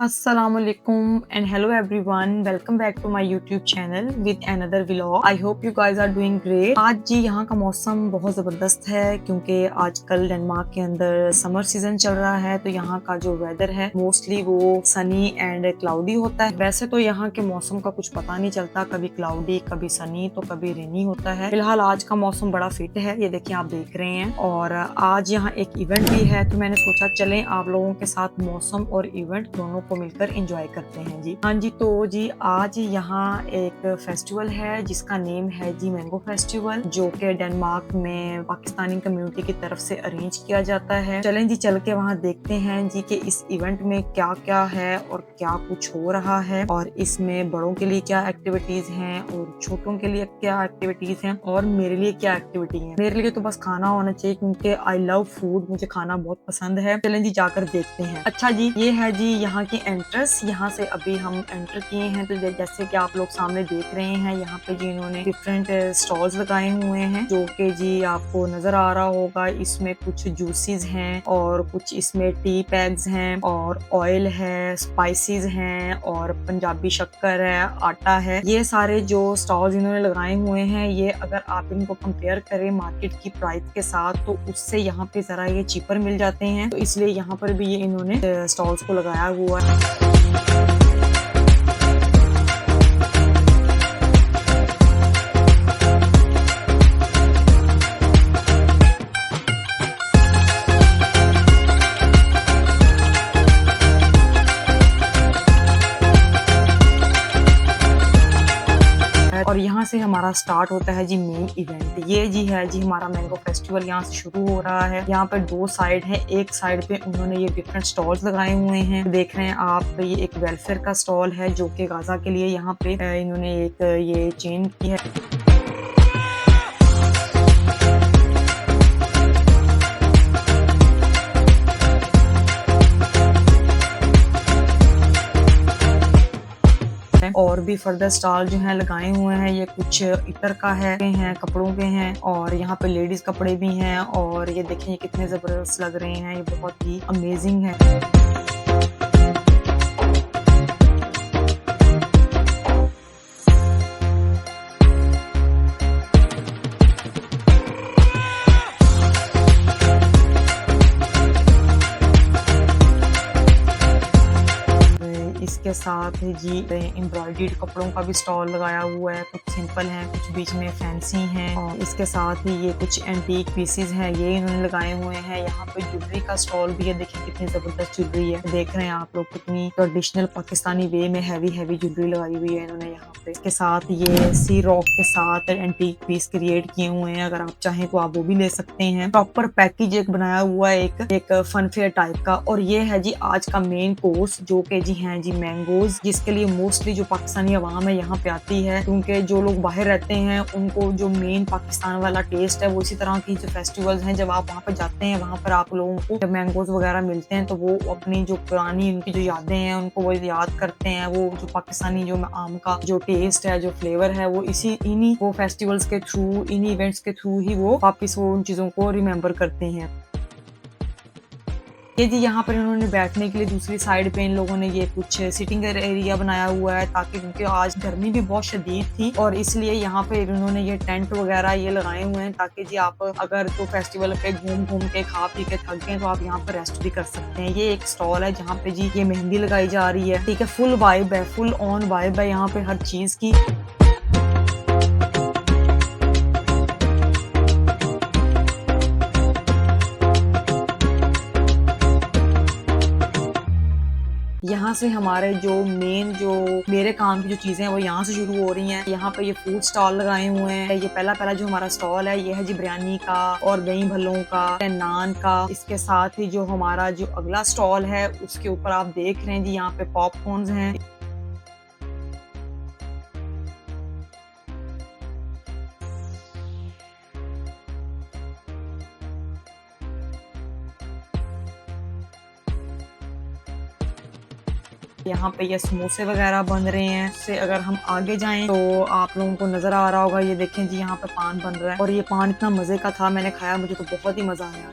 Assalamualaikum and hello everyone. Welcome back to my YouTube channel with another vlog. I hope you guys are doing great. आज जी यहाँ का मौसम बहुत ज़बरदस्त है क्योंकि आजकल डेनमार्क के अंदर समर सीजन चल रहा है, तो यहाँ का जो वेदर है मोस्टली वो सनी एंड क्लाउडी होता है। वैसे तो यहाँ के मौसम का कुछ पता नहीं चलता, कभी क्लाउडी कभी सनी तो कभी रेनी होता है। फिलहाल आज का मौसम बड़ा फिट है, ये देखिए आप देख रहे हैं। और आज यहाँ एक इवेंट भी है, तो मैंने सोचा चलें आप लोगों के साथ मौसम और इवेंट दोनों को मिलकर एंजॉय करते हैं जी। हाँ जी, तो जी आज यहाँ एक फेस्टिवल है जिसका नेम है जी मैंगो फेस्टिवल, जो कि डेनमार्क में पाकिस्तानी कम्युनिटी की तरफ से अरेंज किया जाता है। चलें जी चल के वहाँ देखते हैं जी कि इस इवेंट में क्या क्या है और क्या कुछ हो रहा है, और इसमें बड़ों के लिए क्या एक्टिविटीज हैं और छोटों के लिए क्या एक्टिविटीज हैं और मेरे लिए क्या एक्टिविटी है। मेरे लिए तो बस खाना होना चाहिए क्योंकि आई लव फूड, मुझे खाना बहुत पसंद है। चलें जी जाकर देखते हैं। अच्छा जी, ये है जी यहाँ की एंट्रेंस। यहाँ से अभी हम एंटर किए हैं, तो जैसे कि आप लोग सामने देख रहे हैं, यहाँ पे जी इन्होंने डिफरेंट स्टॉल्स लगाए हुए हैं जो कि जी आपको नजर आ रहा होगा। इसमें कुछ जूसेस हैं और कुछ इसमें टी बैग्स हैं और ऑयल है, स्पाइसेस हैं और पंजाबी शक्कर है, आटा है। ये सारे जो स्टॉल्स इन्होंने लगाए हुए हैं, ये अगर आप इनको कंपेयर करें मार्केट की प्राइस के साथ तो उससे यहाँ पे जरा ये चीपर मिल जाते हैं, तो इसलिए यहाँ पर भी ये इन्होंने स्टॉल्स को लगाया हुआ है। और यहाँ से हमारा स्टार्ट होता है जी मेन इवेंट। ये जी है जी हमारा मैंगो फेस्टिवल, यहाँ से शुरू हो रहा है। यहाँ पर दो साइड है, एक साइड पे उन्होंने ये डिफरेंट स्टॉल्स लगाए हुए हैं, देख रहे हैं आप। ये एक वेलफेयर का स्टॉल है जो कि गाजा के लिए यहाँ पे इन्होंने एक ये चेन की है। और भी फर्दर स्टॉल जो है लगाए हुए हैं, ये कुछ इतर का है, कपड़ों के हैं और यहाँ पे लेडीज कपड़े भी हैं। और ये देखें ये कितने जबरदस्त लग रहे हैं, ये बहुत ही अमेजिंग है। इसके साथ जी एम्ब्रॉयडर्ड कपड़ों का भी स्टॉल लगाया हुआ है, कुछ सिंपल हैं, कुछ बीच में फैंसी हैं। और इसके साथ ही ये कुछ एंटीक पीसेस हैं, ये इन्होंने लगाए हुए हैं। यहाँ पे ज्वेलरी का स्टॉल भी है, देखिए कितनी जबरदस्त ज्वेलरी है। देख रहे हैं आप लोग कितनी ट्रेडिशनल पाकिस्तानी वे में हैवी ज्वेलरी लगाई हुई है इन्होंने यहाँ पे। इसके साथ ये सी रॉक के साथ एंटीक पीस क्रिएट किए हुए हैं, अगर आप चाहें तो आप वो भी ले सकते हैं। प्रॉपर पैकेज एक बनाया हुआ है, एक फन फेयर टाइप का। और ये है जी आज का मेन कोर्स जो कि जी है जी मैंगोज, जिसके लिए मोस्टली जो पाकिस्तानी अवाम है यहाँ पे आती है, क्योंकि जो लोग बाहर रहते हैं उनको जो मेन पाकिस्तान वाला टेस्ट है वो इसी तरह की जो फेस्टिवल्स हैं, जब आप वहाँ पे जाते हैं वहाँ पर आप लोगों को जब मैंगोज वगैरह मिलते हैं तो वो अपनी जो पुरानी उनकी जो यादें हैं उनको वो याद करते हैं। वो जो पाकिस्तानी जो आम का जो टेस्ट है, जो फ्लेवर है, वो इन्हीं वो फेस्टिवल्स के थ्रू, इन्हीं इवेंट्स के थ्रू ही वो वापिस वो उन चीजों को रिमेम्बर करते हैं। ये जी यहाँ पर इन्होंने बैठने के लिए दूसरी साइड पे इन लोगों ने ये कुछ सिटिंग एरिया बनाया हुआ है, ताकि क्योंकि आज गर्मी भी बहुत शदीद थी और इसलिए यहाँ पे इन्होंने ये टेंट वगैरह ये लगाए हुए हैं, ताकि जी आप अगर तो फेस्टिवल पे घूम के खा पी के थक गए तो आप यहाँ पर रेस्ट भी कर सकते हैं। ये एक स्टॉल है जहाँ पे जी ये मेहंदी लगाई जा रही है, ठीक है। फुल वाइब है, फुल ऑन वाइब है यहाँ पे हर चीज की। यहाँ से हमारे जो मेन जो मेरे काम की जो चीजें हैं वो यहाँ से शुरू हो रही हैं। यहाँ पे ये फूड स्टॉल लगाए हुए हैं। ये पहला जो हमारा स्टॉल है ये है जी बिरयानी का और दही भल्लों का, नान का। इसके साथ ही जो हमारा जो अगला स्टॉल है उसके ऊपर आप देख रहे हैं जी यहाँ पे पॉपकॉर्न्स हैं। यहाँ पे ये समोसे वगैरह बन रहे हैं। इससे अगर हम आगे जाएं तो आप लोगों को नजर आ रहा होगा, ये देखें जी यहाँ पे पान बन रहा है और ये पान इतना मजे का था, मैंने खाया, मुझे तो बहुत ही मजा आया।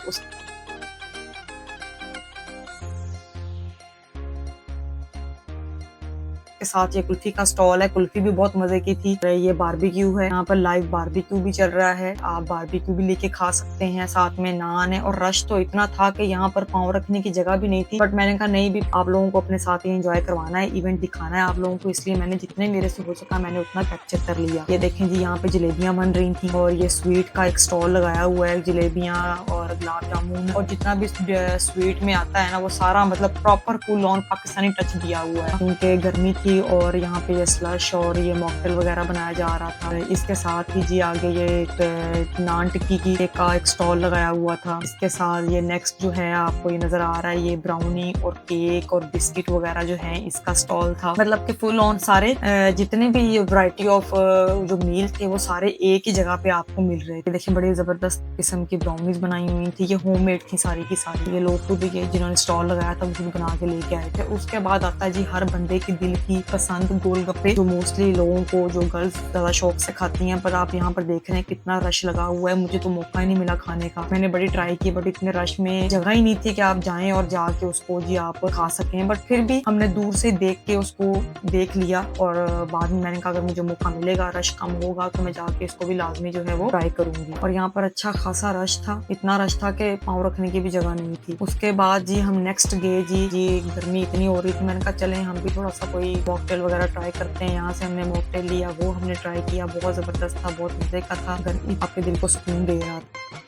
साथ ये कुल्फी का स्टॉल है, कुल्फी भी बहुत मजे की थी। ये बारबेक्यू है, यहाँ पर लाइव बारबेक्यू भी चल रहा है, आप बारबेक्यू भी लेके खा सकते हैं। साथ में नान है और रश तो इतना था कि यहाँ पर पाँव रखने की जगह भी नहीं थी, बट मैंने कहा नहीं, भी आप लोगों को अपने साथ ही एंजॉय करवाना है, इवेंट दिखाना है आप लोगों को, इसलिए मैंने जितने मेरे से हो सका मैंने उतना कैप्चर कर लिया। ये देखें जी, यहाँ पे जलेबियां बन रही थी और ये स्वीट का एक स्टॉल लगाया हुआ है, जलेबियां और गुलाब जामुन और जितना भी स्वीट में आता है ना वो सारा मतलब proper full on Pakistani touch दिया हुआ है, क्योंकि गर्मी थी और यहाँ पे ये स्लश और ये मॉकटेल वगैरह बनाया जा रहा था। इसके साथ ही जी आगे ये एक नान टिक्की की एक स्टॉल लगाया हुआ था। इसके साथ ये नेक्स्ट जो है आपको ये नजर आ रहा है, ये ब्राउनी और केक और बिस्किट वगैरह जो है इसका स्टॉल था। मतलब कि फुल ऑन सारे जितने भी वैरायटी ऑफ जो मील थे वो सारे एक ही जगह पे आपको मिल रहे थे। देखिए बड़ी जबरदस्त किस्म की ब्राउनीज बनाई हुई थी, ये होममेड थी सारी की सारी, ये लोग खुद ये जिन्होंने स्टॉल लगाया था वो खुद बना के लेके आए थे। उसके बाद आता है जी हर बंदे की दिल की पसंद गोलगप्पे, जो मोस्टली लोगों को जो गर्ल्स ज्यादा शौक से खाती हैं, पर आप यहाँ पर देख रहे हैं कितना रश लगा हुआ है। मुझे तो मौका ही नहीं मिला खाने का, मैंने बड़ी ट्राई की बट इतने रश में जगह ही नहीं थी कि आप जाएं और जाके उसको जी आप खा सकें, बट फिर भी हमने दूर से देख के उसको देख लिया और बाद में मैंने कहा अगर मुझे मौका मिलेगा, रश कम होगा तो मैं जाके इसको भी लाजमी जो है वो ट्राई करूंगी। और यहाँ पर अच्छा खासा रश था, इतना रश था कि पाँव रखने की भी जगह नहीं थी। उसके बाद जी हम नेक्स्ट गए जी गर्मी इतनी हो रही थी, मैंने कहा चलें हम भी थोड़ा सा कोई मॉकटेल वगैरह ट्राई करते हैं। यहाँ से हमने मॉकटेल लिया, वो हमने ट्राई किया, बहुत जबरदस्त था, बहुत मजे का था, गर्मी आपके दिल को सुकून दे रहा था।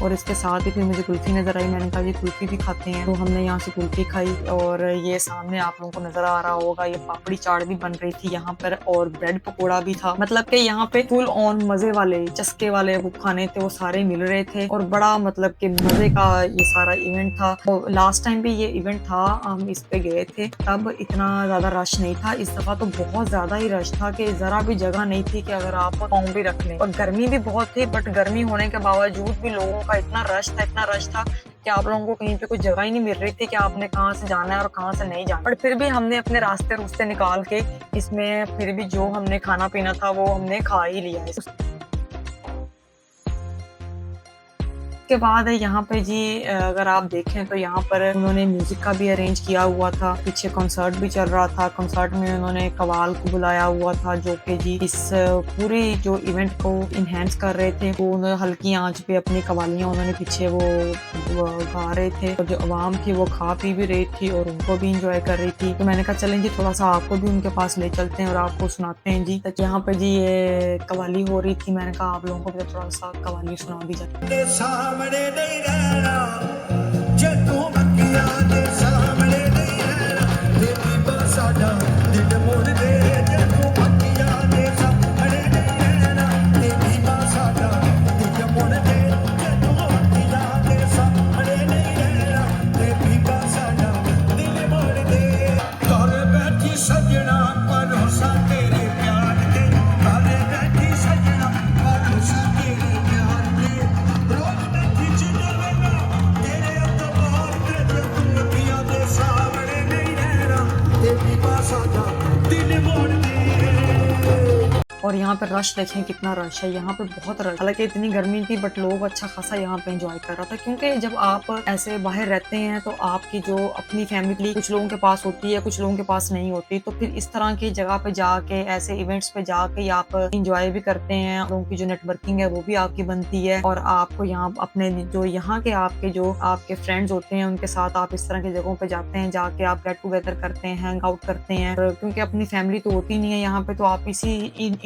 और इसके साथ ही फिर मुझे कुल्फी नजर आई, मैंने कहा ये कुल्फी भी खाते हैं, तो हमने यहाँ से कुल्फी खाई। और ये सामने आप लोगों को नजर आ रहा होगा ये पापड़ी चाट भी बन रही थी यहाँ पर और ब्रेड पकोड़ा भी था। मतलब कि यहाँ पे फुल ऑन मजे वाले चस्के वाले वो खाने थे वो सारे मिल रहे थे और बड़ा मतलब कि मजे का ये सारा इवेंट था। और लास्ट टाइम भी ये इवेंट था, हम इस पे गए थे, तब इतना ज्यादा रश नहीं था। इस दफा तो बहुत ज्यादा ही रश था कि जरा भी जगह नहीं थी कि अगर आप पाँव भी रख लें, और गर्मी भी बहुत थी, बट गर्मी होने के बावजूद भी लोगों इतना रश था कि आप लोगों को कहीं पे कोई जगह ही नहीं मिल रही थी कि आपने कहाँ से जाना है और कहाँ से नहीं जाना। पर फिर भी हमने अपने रास्ते निकाल के इसमें फिर भी जो हमने खाना पीना था वो हमने खा ही लिया। उसके बाद यहाँ पे जी अगर आप देखें तो यहाँ पर उन्होंने म्यूजिक का भी अरेंज किया हुआ था, पीछे कॉन्सर्ट भी चल रहा था। कॉन्सर्ट में उन्होंने कवाल को बुलाया हुआ था जो कि जी इस पूरे जो इवेंट को इनहेंस कर रहे थे। वो उन्होंने हल्की आंच पे अपनी कवालियां उन्होंने पीछे वो गा रहे थे और जो आवाम थी वो खा पी भी रही थी और उनको भी इंजॉय कर रही थी। तो मैंने कहा चलें जी थोड़ा सा आपको भी उनके पास ले चलते हैं और आपको सुनाते हैं जी। तो यहाँ पे जी ये कवाली हो रही थी, मैंने कहा आप लोगों को भी थोड़ा सा कवाली सुना दी जाए। सामने नहीं रहना जे तू मक्किया दे सामने नहीं रहना तेरी बसाना दिल मोड़ दे जे तू मक्किया दे सामने नहीं रहना तेरी बसाना दिल मोड़ दे जे तू मक्किया दे सामने नहीं रहना तेरी बसाना दिल मोड़ दे। घर बैठी सजना भरोसा तेरे प्यार दे, घर बैठी सजना भरोसा तेरे प्यार दे, रोज और यहाँ पे रश देखें कितना रश है, यहाँ पे बहुत रश। हालांकि इतनी गर्मी थी बट लोग अच्छा खासा यहाँ पे एंजॉय कर रहा था, क्योंकि जब आप ऐसे बाहर रहते हैं तो आपकी जो अपनी फैमिली कुछ लोगों के पास होती है, कुछ लोगों के पास नहीं होती, तो फिर इस तरह की जगह पे जाके ऐसे इवेंट्स पे जाके आप इंजॉय भी करते हैं, लोगों की जो नेटवर्किंग है वो भी आपकी बनती है और आपको यहाँ अपने जो यहाँ के आपके फ्रेंड्स होते हैं उनके साथ आप इस तरह की जगहों पे जाते हैं, जाके आप गेट टूगेदर करते हैं, हैंग आउट करते हैं। क्योंकि अपनी फैमिली तो होती नहीं है यहाँ पे, तो आप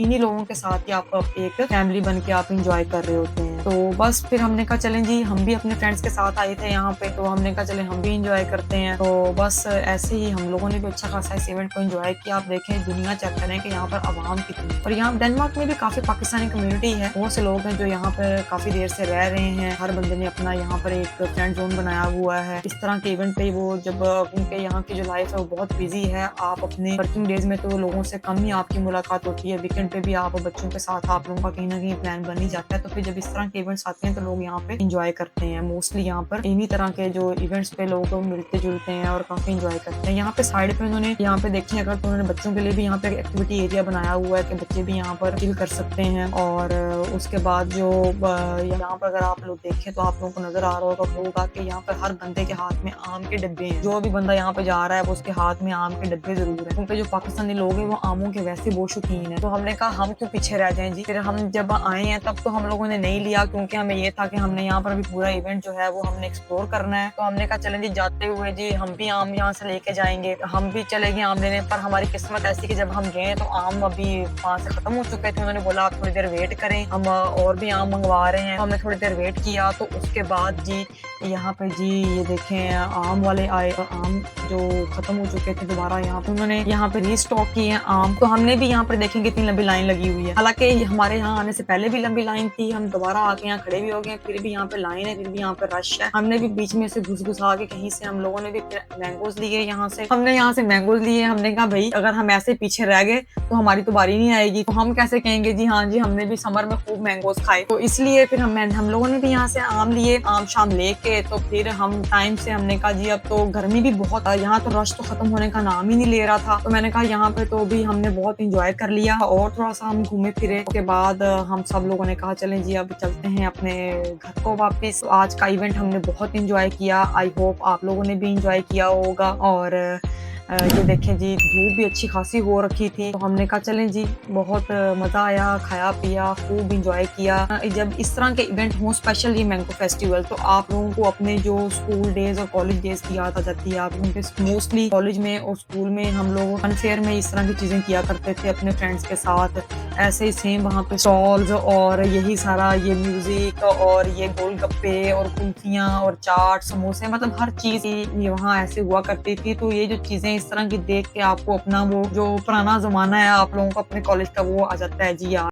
इन्हीं लोगों के साथ ही आप एक फैमिली बन के आप इंजॉय कर रहे होते हैं। तो बस फिर हमने कहा चलें जी, हम भी अपने फ्रेंड्स के साथ आए थे यहाँ पे, तो हमने कहा चलें हम भी इंजॉय करते हैं। तो बस ऐसे ही हम लोगों ने भी अच्छा खासा इस इवेंट को इंजॉय किया। आप देखें दुनिया चेक करें कि यहाँ पर आवाम कितनी, और यहाँ डेनमार्क में भी काफी पाकिस्तानी कम्युनिटी है, बहुत से लोग हैं जो यहाँ पर काफी देर से रह रहे हैं। हर बंदे ने अपना यहाँ पर एक फ्रेंड जोन बनाया हुआ है। इस तरह के इवेंट पे वो जब उनके यहाँ की जो लाइफ है वो बहुत बिजी है, आप अपने वर्किंग डेज में तो लोगों से कम ही आपकी मुलाकात होती है, वीकेंड पे भी आप बच्चों के साथ आप लोगों का कहीं ना कहीं प्लान बन ही जाता है। तो फिर जब इस तरह के इवेंट्स आते हैं तो लोग यहाँ पे इंजॉय करते हैं। मोस्टली यहाँ पर इन्हीं तरह के जो इवेंट्स पे लोग मिलते जुलते हैं और काफी इंजॉय करते हैं। यहाँ पे साइड पे उन्होंने यहाँ पे देखिए अगर तो उन्होंने बच्चों के लिए भी यहाँ पे एक्टिविटी एरिया बनाया हुआ है कि बच्चे भी यहाँ पर चिल कर सकते हैं। और उसके बाद जो यहाँ पर अगर आप लोग देखें तो आप लोगों को नजर आ रहा होगा कि यहाँ पर हर बंदे के हाथ में आम के डब्बे हैं। जो भी बंदा यहाँ पे जा रहा है वो उसके हाथ में आम के डब्बे जरूर है, क्योंकि जो पाकिस्तानी लोग हैं वो आमों के वैसे बहुत शौकीन है। तो हमने कहा हम क्यों पीछे रह जाएं जी। फिर हम जब आए हैं तब तो हम लोगों ने नहीं लिया, क्योंकि हमें ये था कि हमने यहाँ पर अभी पूरा इवेंट जो है वो हमने एक्सप्लोर करना है। तो हमने कहा चलें जी जाते हुए जी हम भी आम यहाँ से लेके जाएंगे। हम भी चले गए आम लेने, पर हमारी किस्मत ऐसी कि जब हम गए तो आम अभी वहाँ से खत्म हो चुके थे। उन्होंने बोला आप थोड़ी देर वेट करें, हम और भी आम मंगवा रहे हैं। हमने थोड़ी देर वेट किया तो उसके बाद जी यहाँ पे जी ये देखें आम वाले आए। आम जो खत्म हो चुके थे दोबारा यहाँ पे उन्होंने यहाँ पे रीस्टॉक किए हैं आम। तो हमने भी यहाँ पर देखेंगे इतनी लंबी लाइन लगी हुई है। हालांकि हमारे यहाँ आने से पहले भी लंबी लाइन थी, हम दोबारा आके यहाँ खड़े भी हो गए, फिर भी यहाँ पे लाइन है, फिर भी यहाँ पे रश है। हमने भी बीच में से घुस आके कहीं से हम लोगों ने भी मैंगोज लिए यहाँ से। हमने यहाँ से मैंगोज लिए। हमने कहा भाई अगर हम ऐसे पीछे रह गए तो हमारी तो बारी नहीं आएगी, तो हम कैसे कहेंगे जी हाँ जी हमने भी समर में खूब मैंगोज खाए। तो इसलिए फिर हम लोगों ने भी यहाँ से आम लिए। आम शाम लेके तो फिर हम टाइम से हमने कहा जी अब तो गर्मी भी बहुत, यहाँ तो रश तो खत्म होने का नाम ही नहीं ले रहा था। तो मैंने कहा यहाँ पे तो भी हमने बहुत इंजॉय कर लिया और थोड़ा सा हम घूमे फिरे। उसके बाद हम सब लोगों ने कहा चलें जी अब चलते हैं अपने घर को वापस। आज का इवेंट हमने बहुत इंजॉय किया। आई होप आप लोगों ने भी इंजॉय किया होगा। और ये देखें जी धूप भी अच्छी खासी हो रखी थी, तो हमने कहा चलें जी बहुत मजा आया, खाया पिया, खूब इंजॉय किया। जब इस तरह के इवेंट हों स्पेशल ये मैंगो फेस्टिवल, तो आप लोगों को अपने जो स्कूल डेज और कॉलेज डेज की याद आ जाती है। आप लोगों के मोस्टली कॉलेज में और स्कूल में हम लोग फनफेयर में इस तरह की चीजें किया करते थे अपने फ्रेंड्स के साथ। ऐसे ही सेम वहाँ पे स्टॉल्स और यही सारा ये म्यूजिक और ये गोलगप्पे और कुल्फियाँ और चाट समोसे, मतलब हर चीज ये वहाँ ऐसे हुआ करती थी। तो ये जो चीजें इस तरह की देख के आपको अपना वो जो पुराना जमाना है आप लोगों को अपने कॉलेज का वो आ जाता है जी यार।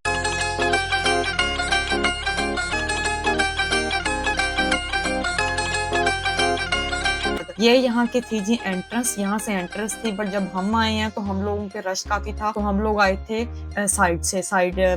ये यहाँ की थी जी एंट्रेंस, यहाँ से एंट्रेंस थी। बट जब हम आए हैं तो हम लोगों के रश काफी था, तो हम लोग आए थे साइड से।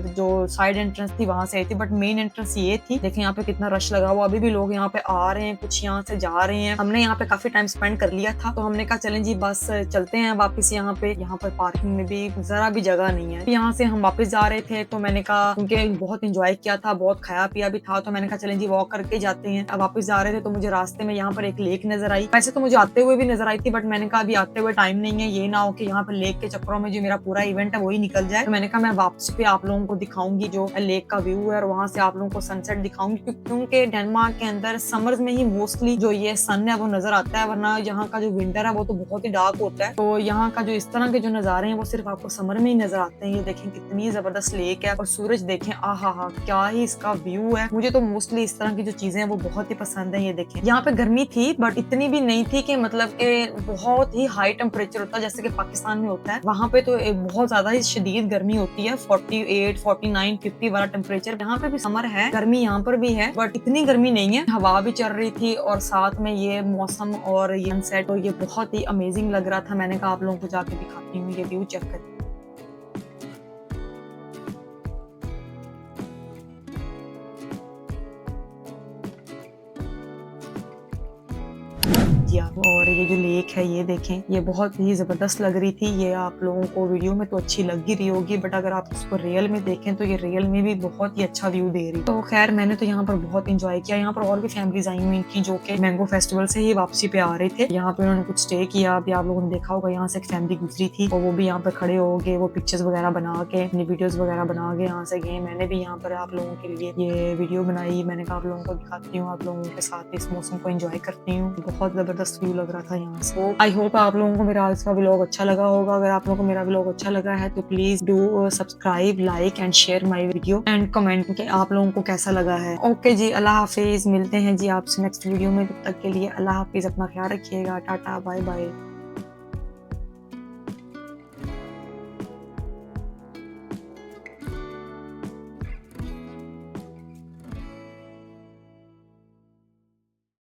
जो साइड एंट्रेंस थी वहां से आई थी, बट मेन एंट्रेंस ये थी। देखें यहाँ पे कितना रश लगा हुआ, अभी भी लोग यहाँ पे आ रहे हैं, कुछ यहाँ से जा रहे हैं। हमने यहाँ पे काफी टाइम स्पेंड कर लिया था, तो हमने कहा चलें जी बस चलते हैं वापस। यहाँ पर पार्किंग में भी जरा भी जगह नहीं है। यहाँ से हम वापस जा रहे थे, तो मैंने कहा क्योंकि बहुत इंजॉय किया था, बहुत खाया पिया भी था, तो मैंने कहा चलें जी वॉक करके जाते हैं। अब वापस जा रहे थे तो मुझे रास्ते में यहाँ पर एक लेक नजर आई। वैसे तो मुझे आते हुए भी नजर आई थी, बट मैंने कहा अभी आते हुए टाइम नहीं है, ये ना हो कि यहाँ पे लेक के चक्करों में जो मेरा पूरा इवेंट है वही निकल जाए। तो मैंने कहा मैं वापस पे आप लोगों को दिखाऊंगी जो लेक का व्यू है और वहां से आप लोगों को सनसेट दिखाऊंगी, क्योंकि डेनमार्क के अंदर समर्स में ही मोस्टली जो ये सन है वो नजर आता है, वरना यहाँ का जो विंटर है वो तो बहुत ही डार्क होता है। तो यहाँ का जो इस तरह के जो नजारे हैं वो सिर्फ आपको समर में ही नजर आते हैं। ये देखें कितनी जबरदस्त लेक है और सूरज देखें, आहा क्या ही इसका व्यू है। मुझे तो मोस्टली इस तरह की जो चीजें हैं वो बहुत ही पसंद है। ये देखें यहाँ पे गर्मी थी, बट इतनी भी नहीं थी कि मतलब के बहुत ही हाई टेम्परेचर होता है जैसे कि पाकिस्तान में होता है। वहाँ पे तो बहुत ज्यादा ही शदीद गर्मी होती है, 48, 49, 50 वाला टेम्परेचर। यहाँ पे भी समर है, गर्मी यहाँ पर भी है, बट इतनी गर्मी नहीं है। हवा भी चल रही थी और साथ में ये मौसम और ये सनसेट, तो ये बहुत ही अमेजिंग लग रहा था। मैंने कहा आप लोगों को जाके दिखाती हूँ, ये व्यू चेक करें। और ये जो लेक है ये देखें, ये बहुत ही जबरदस्त लग रही थी। ये आप लोगों को वीडियो में तो अच्छी लग ही रही होगी, बट अगर आप इसको रियल में देखें तो ये रियल में भी बहुत ही अच्छा व्यू दे रही। तो खैर मैंने तो यहाँ पर बहुत इंजॉय किया। यहाँ पर और भी फैमिलीज आई हुई थी जो कि मैंगो फेस्टिवल से ही वापसी पे आ रहे थे। यहाँ पे उन्होंने कुछ स्टे किया। अभी आप लोगों ने देखा होगा यहाँ से एक फैमिली गुजरी थी, और वो भी यहाँ पे खड़े हो गए, वो पिक्चर्स वगैरह बना के अपनी वीडियोस वगैरह बना के यहाँ से गए। मैंने भी यहाँ पर आप लोगों के लिए ये वीडियो बनाई। मैंने कहा आप लोगों को दिखाती हूँ, आप लोगों के साथ इस मौसम को एंजॉय करती हूँ। बहुत जबरदस्त व्यू लग रहा था यहाँ से। आई होप आप लोगों को मेरा आज का व्लॉग अच्छा लगा होगा। अगर आप लोगों को मेरा व्लॉग अच्छा लगा है तो please do subscribe, like and share my video and comment कि आप लोगों को कैसा लगा है। ओके जी, अल्लाह हाफिज। मिलते हैं जी आपसे नेक्स्ट वीडियो में। तब तक के लिए अल्लाह हाफिज, अपना ख्याल रखिएगा। Tata bye bye.